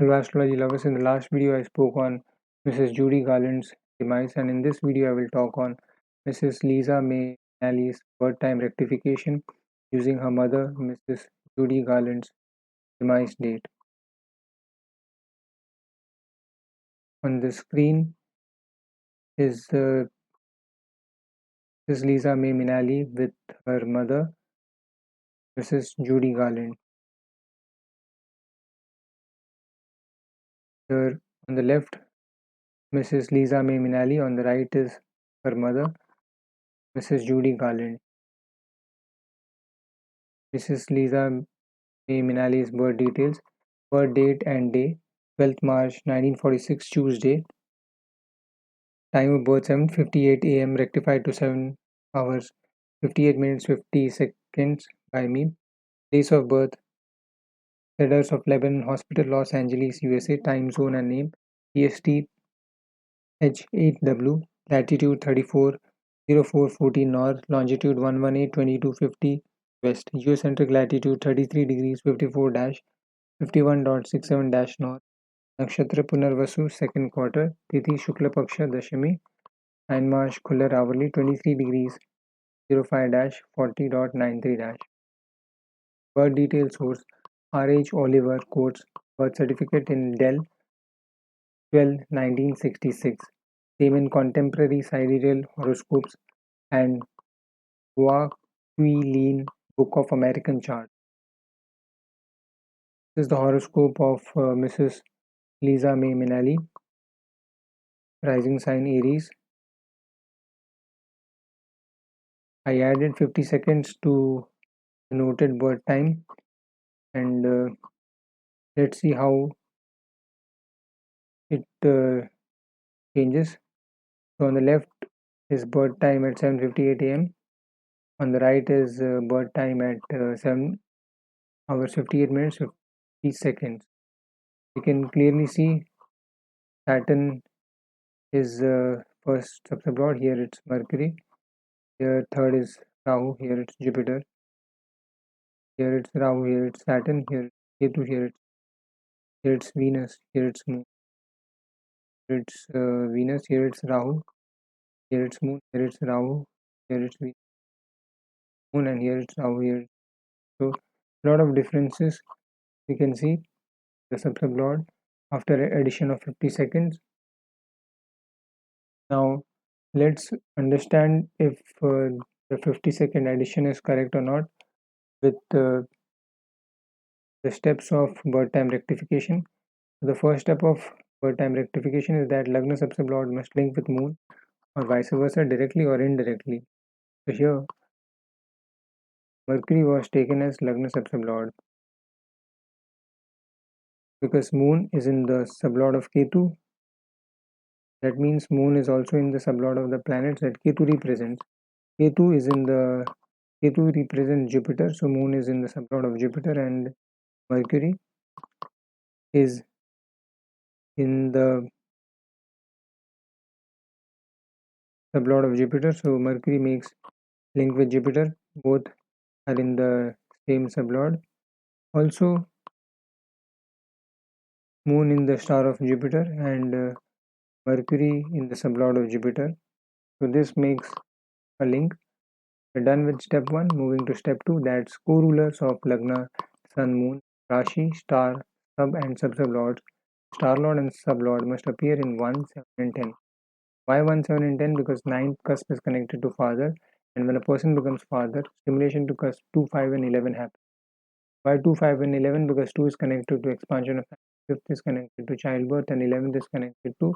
Hello astrology lovers, in the last video I spoke on Mrs. Judy Garland's demise, and in this video I will talk on Mrs. Liza May Minnelli's birth time rectification using her mother Mrs. Judy Garland's demise date. On the screen is Mrs. Liza May Minnelli with her mother Mrs. Judy Garland. Here on the left Mrs. Liza May Minnelli, on the right is her mother Mrs. Judy Garland. Mrs. Liza May Minnelli's birth details: birth date and day 12th March 1946 Tuesday, time of birth 7:58 am, rectified to 7 hours 58 minutes 50 seconds by me. Place of birth: Cedars of Lebanon Hospital, Los Angeles, USA. Time zone and name: EST H8W, latitude 340414 north, longitude 1182250 west, geocentric latitude 33 degrees 54-51.67 north. Nakshatra Punarvasu, second quarter. Tithi Shukla Paksha Dashami. Einmarsh Khular hourly 23 degrees 05-40.93. Birth detail source: R.H. Oliver quotes birth certificate in Dell 12 1966. Same in contemporary sidereal horoscopes and Guaquilin Book of American Chart. This is the horoscope of Mrs. Liza May Minnelli. Rising sign Aries. I added 50 seconds to the noted birth time, and let's see how it changes. So on the left is birth time at 7:58 am. On the right is birth time at 7 hours 58 minutes 50 seconds. You can clearly see Saturn is first subsubplot. Here it's Mercury. Here third is Rahu. Here it's Jupiter. Here it's Rahu. Here it's Saturn. Here it's Ketu. Here it's Venus. Here it's Moon. Here it's Venus. Here it's Rahu. Here it's Moon. Here it's Rahu. Here it's Venus, Moon, and here it's Rahu. Here. So a lot of differences we can see the subsubplot after addition of 50 seconds. Now let's understand if the 50-second addition is correct or not with the steps of birth time rectification. The first step of birth time rectification is that Lagna subsubplot must link with Moon or vice versa, directly or indirectly. So here Mercury was taken as Lagna subsubplot because Moon is in the sublot of Ketu. That means Moon is also in the sublot of the planets that Ketu represents. Ketu represents Jupiter, so Moon is in the sublot of Jupiter, and Mercury is in the sublot of Jupiter, so Mercury makes link with Jupiter. Both are in the same sublot. Also, Moon in the star of Jupiter and Mercury in the sublot of Jupiter. So this makes a link. We're done with step 1, moving to step 2, that's co-rulers of Lagna, Sun, Moon, Rashi, star, sub and sub-sublords. Star lord and sublord must appear in 1, 7 and 10. Why 1, 7 and 10? Because 9th cusp is connected to father, and when a person becomes father, stimulation to cusp 2, 5 and 11 happens. Why 2, 5 and 11? Because 2 is connected to expansion of 5th is connected to childbirth, and 11th is connected to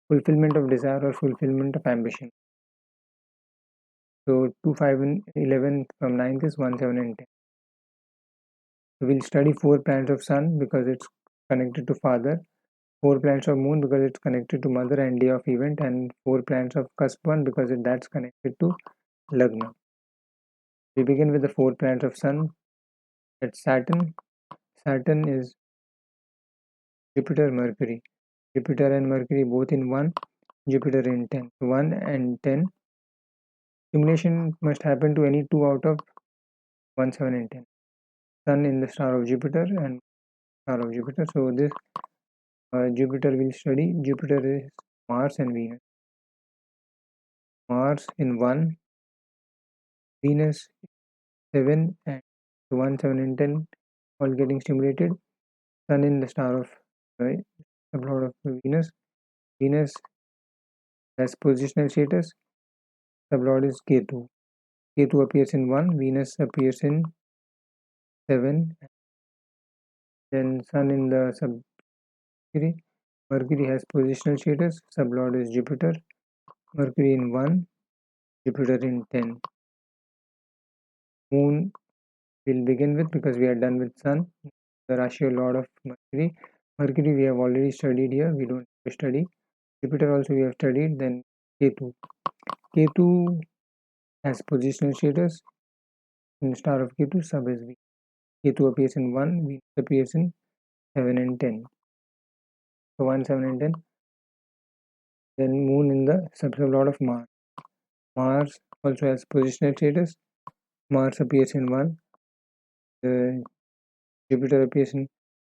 fulfillment of desire or fulfillment of ambition. So 2, 5 and 11 from 9th is 1, 7 and 10. So we'll study 4 planets of Sun because it's connected to father, 4 planets of Moon because it's connected to mother and day of event, and 4 planets of cusp 1 because that's connected to Lagna. We begin with the 4 planets of Sun. That's Saturn. Saturn is Jupiter, Mercury. Jupiter and Mercury both in 1, Jupiter in 10. 1 and 10. Stimulation must happen to any 2 out of 1, 7 and 10. Sun in the star of Jupiter and star of Jupiter. So this Jupiter will study. Jupiter is Mars and Venus. Mars in 1, Venus 7, and 1, 7, and 10 all getting stimulated. Sun in the star of the plot of Venus. Venus has positional status. Sublord is Ketu. Ketu appears in 1, Venus appears in 7, then Sun in the Mercury. Mercury has positional status. Sublord is Jupiter. Mercury in 1, Jupiter in 10. Moon will begin with because we are done with Sun, the Rashi Lord of Mercury. Mercury we have already studied here, we don't have to study. Jupiter also we have studied, then Ketu. Ketu has positional status. In the star of Ketu, sub is V. Ketu appears in 1, Venus appears in 7 and 10. So 1, 7 and 10. Then Moon in the subsub-lord of Mars. Mars also has positional status. Mars appears in 1. Jupiter appears in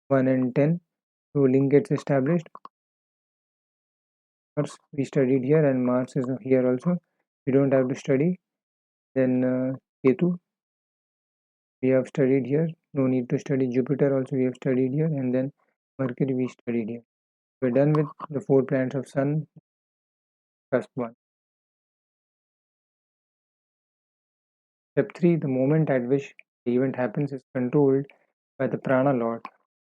1 and 10. So link gets established. Mars we studied here and Mars is here also. We don't have to study. Then Ketu we have studied here. No need to study. Jupiter also we have studied here, and then Mercury we studied here. We're done with the 4 planets of Sun, cusp 1. Step 3, the moment at which the event happens is controlled by the prana lord.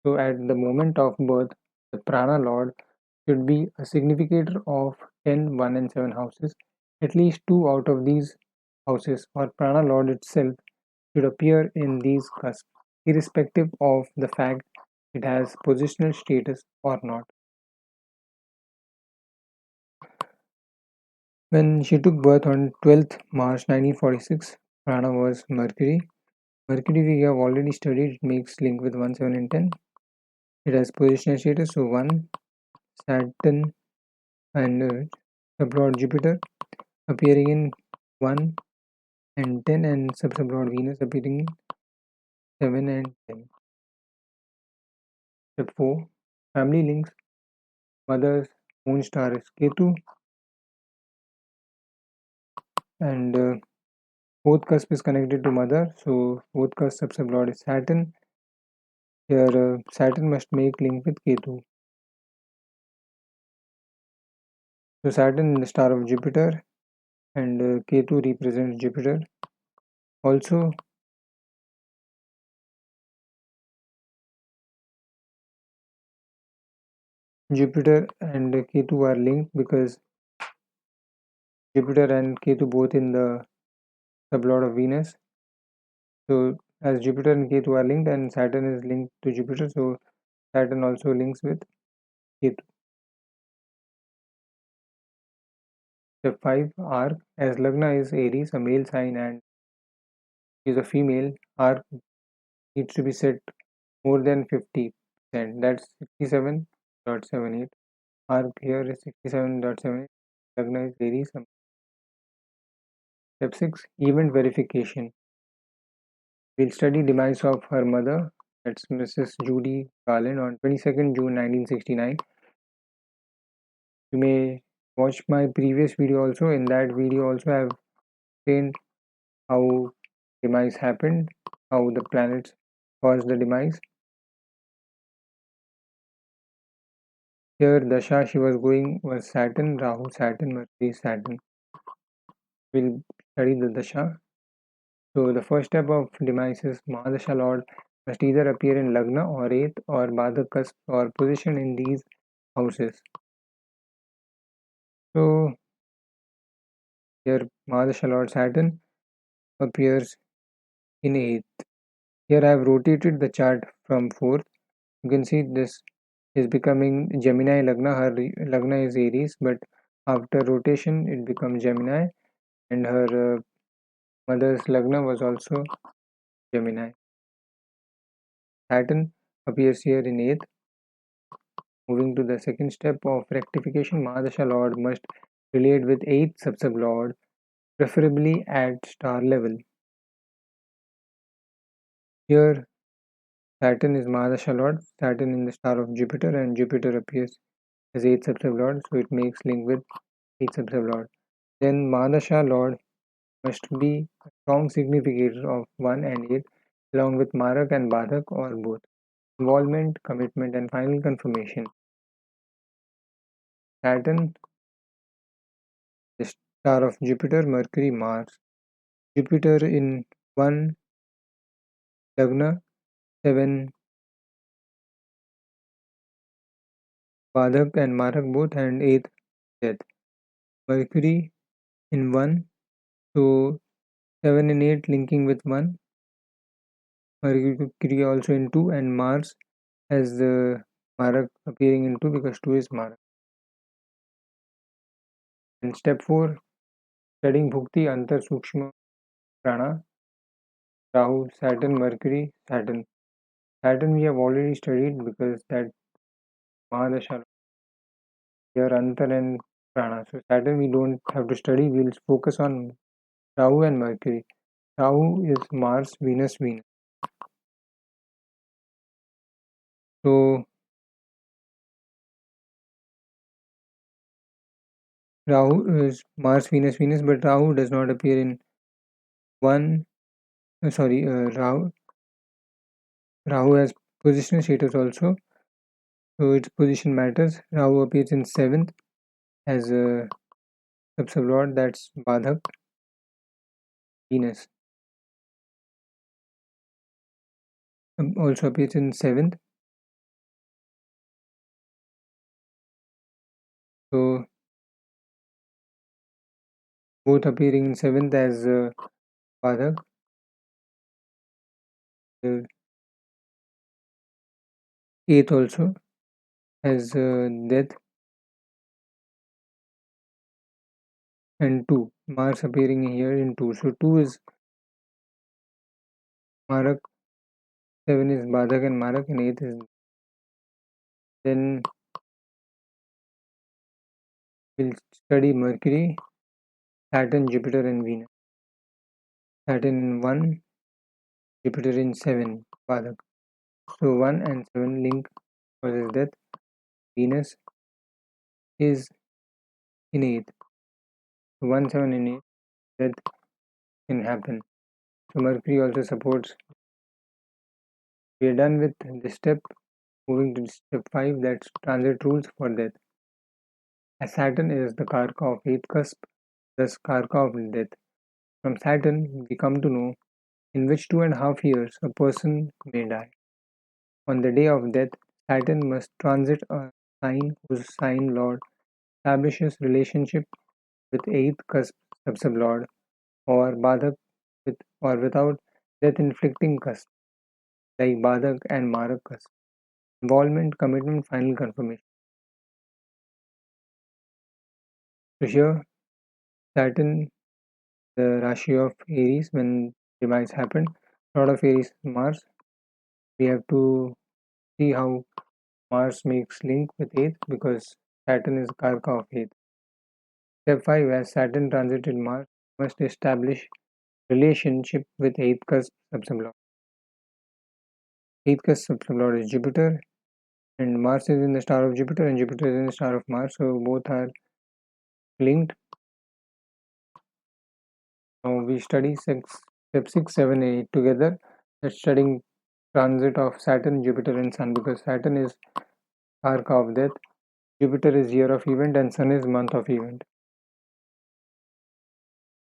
So at the moment of birth, the prana lord should be a significator of 10, 1 and 7 houses. At least 2 out of these houses or prana lord itself should appear in these cusps, irrespective of the fact it has positional status or not. When she took birth on 12th March 1946, prana was Mercury. Mercury we have already studied, it makes link with 1, 7 and 10. It has positional status, so 1, Saturn and sublord Jupiter appearing in 1 and 10, and sublord Venus appearing in 7 and 10. Step 4, family links. Mother's moon star is Ketu, and fourth cusp is connected to mother, so fourth cusp sublord is Saturn. Here Saturn must make link with Ketu. So Saturn in the star of Jupiter, and Ketu represents Jupiter. Also, Jupiter and Ketu are linked because Jupiter and Ketu both in the sublord of Venus. So as Jupiter and Ketu are linked and Saturn is linked to Jupiter, so Saturn also links with Ketu. Step 5, arc. As Lagna is Aries, a male sign, and is a female, arc needs to be set more than 50%. That's 67.78. Arc here is 67.78. Lagna is Aries. Step 6, event verification. We'll study demise of her mother, that's Mrs. Judy Garland, on 22nd June 1969. You may watch my previous video also. In that video also I have explained how demise happened, how the planets caused the demise. Here Dasha she was going was Saturn, Rahu, Saturn, Mercury, Saturn. We'll study the Dasha. So the first step of demise is Mahadasha Lord must either appear in Lagna or 8th or Badak cusp or position in these houses. So here Mahadasha Lord Saturn appears in 8th. Here I have rotated the chart from 4th. You can see this is becoming Gemini Lagna. Her Lagna is Aries, but after rotation it becomes Gemini, and her mother's Lagna was also Gemini. Saturn appears here in 8th. Moving to the second step of rectification, Mahadasha Lord must relate with 8th sub Lord, preferably at star level. Here Saturn is Mahadasha Lord, Saturn in the star of Jupiter, and Jupiter appears as 8th subscript Lord, so it makes link with 8th subscript Lord. Then Mahadasha Lord must be a strong significator of 1 and 8 along with Marak and Badhak or both. Involvement, commitment, and final confirmation. Saturn, the star of Jupiter, Mercury, Mars. Jupiter in 1 Lagna, 7 Badhak and Marak both, and 8th Death. Mercury in 1, so 7 and 8 linking with 1. Mercury also in 2, and Mars has the Marak appearing in 2 because 2 is Marak. And step 4, studying Bhukti, Antar, Sukshma, Prana, Rahu, Saturn, Mercury, Saturn. Saturn we have already studied because that Mahadasha here Antar and Prana. So Saturn we don't have to study, we'll focus on Rahu and Mercury. Rahu is Mars, Venus, Venus. So Rahu is Mars, Venus, Venus, but Rahu does not appear in one. Rahu has positional status also, so its position matters. Rahu appears in 7th as a subsublord, that's Badhak, Venus. Also appears in 7th. So both appearing in 7th as Badhak. The 8th also as Death, and 2. Mars appearing here in 2. So 2 is Marak, 7 is Badhak and Marak, and 8 is. Then we'll study Mercury, Saturn, Jupiter, and Venus. Saturn in 1, Jupiter in 7, Badhak. So 1 and 7 link causes death. Venus is in 8. So 1, 7, and 8, death can happen. So Mercury also supports. We are done with this step. Moving to step 5, that's transit rules for death. As Saturn is the Karka of 8th cusp, thus Karka of death. From Saturn, we come to know in which 2.5 years a person may die. On the day of death, Saturn must transit a sign whose sign lord establishes relationship with 8th cusp subsublord or Badhak with or without death inflicting cusp like Badhak and Marak cusp. Involvement, commitment, final confirmation. So here, Saturn, the Rashi of Aries, when demise happened, Lord of Aries Mars. We have to see how Mars makes link with 8th because Saturn is Karka of 8th. Step 5, as Saturn transited Mars, must establish relationship with 8th cusp subsublord. 8th cusp subsublord is Jupiter, and Mars is in the star of Jupiter, and Jupiter is in the star of Mars, so both are linked. Now we study step 6, 7, and 8 together. Let's studying transit of Saturn, Jupiter, and Sun because Saturn is Karka of death, Jupiter is year of event, and Sun is month of event.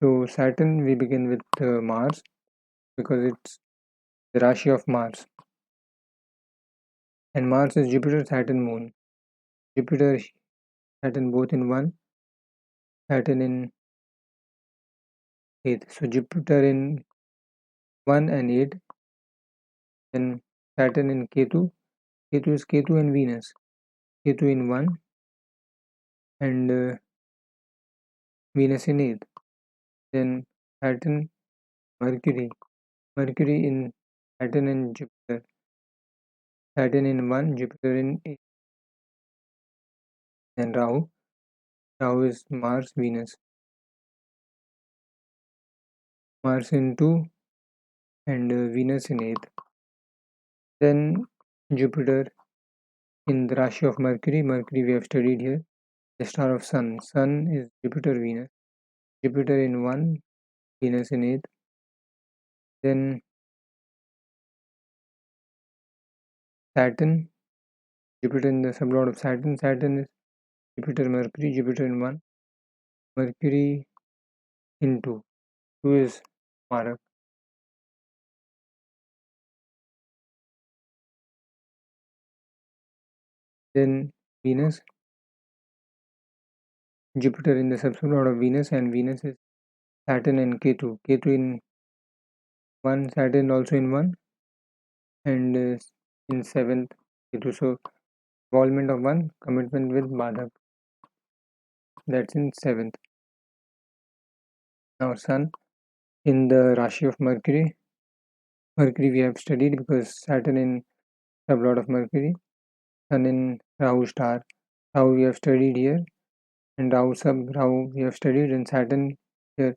So Saturn, we begin with Mars because it's the Rashi of Mars, and Mars is Jupiter, Saturn, Moon. Jupiter, Saturn both in 1, Saturn in 8th. So Jupiter in 1 and 8, then Saturn in Ketu. Ketu is Ketu and Venus. Ketu in 1 and Venus in 8th. Then Saturn, Mercury. Mercury in Saturn and Jupiter. Saturn in 1, Jupiter in 8. Then Rahu. Rahu is Mars, Venus. Mars in 2 and Venus in 8th. Then Jupiter in the Rashi of Mercury. Mercury we have studied here. The star of Sun. Sun is Jupiter, Venus. Jupiter in 1, Venus in 8th. Then Saturn. Jupiter in the sublord of Saturn. Saturn is Jupiter, Mercury. Jupiter in 1. Mercury in 2. 2 is Marak. Then Venus. Jupiter in the subsublord of Venus, and Venus is Saturn and Ketu. Ketu in 1, Saturn also in 1, and in 7th Ketu. So involvement of 1, commitment with Badak. That's in 7th. Now Sun in the Rashi of Mercury. Mercury we have studied because Saturn in sublord of Mercury. Sun in Rahu star. Rahu we have studied here, and Rahu we have studied, and Saturn here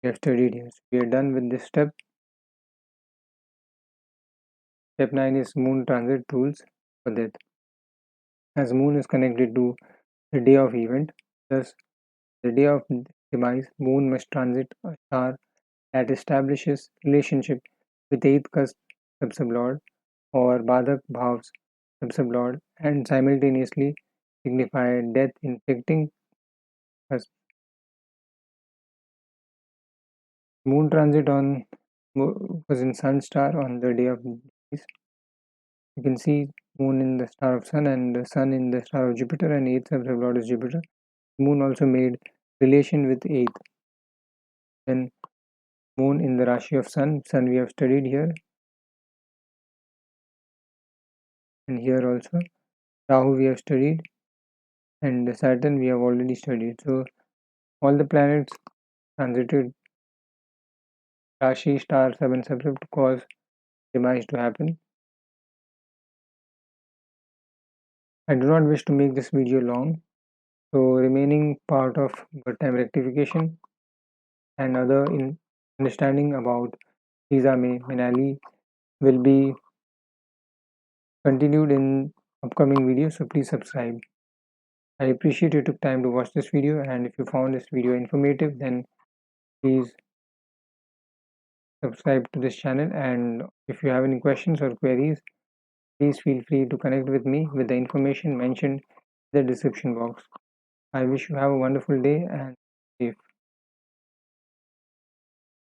we have studied here. So we are done with this step. Step 9 is Moon transit rules for that. As Moon is connected to the day of event, thus the day of demise, Moon must transit a star that establishes relationship with 8th cusp subsublord or Badak Bhavs subsublord and simultaneously signify death inflicting cusp. Moon transit on was in Sun star on the day of demise. You can see Moon in the star of Sun and the Sun in the star of Jupiter, and 8th subsublord is Jupiter. Moon also made relation with 8th. Then Moon in the Rashi of Sun. Sun we have studied here, and here also. Rahu we have studied, and Saturn we have already studied. So all the planets transited Rashi star 7 subscript to cause demise to happen. I do not wish to make this video long, so remaining part of birth time rectification and other understanding about Liza May Minnelli will be continued in upcoming videos, so please subscribe. I appreciate you took time to watch this video, and if you found this video informative, then please subscribe to this channel. And if you have any questions or queries, please feel free to connect with me with the information mentioned in the description box. I wish you have a wonderful day and safe.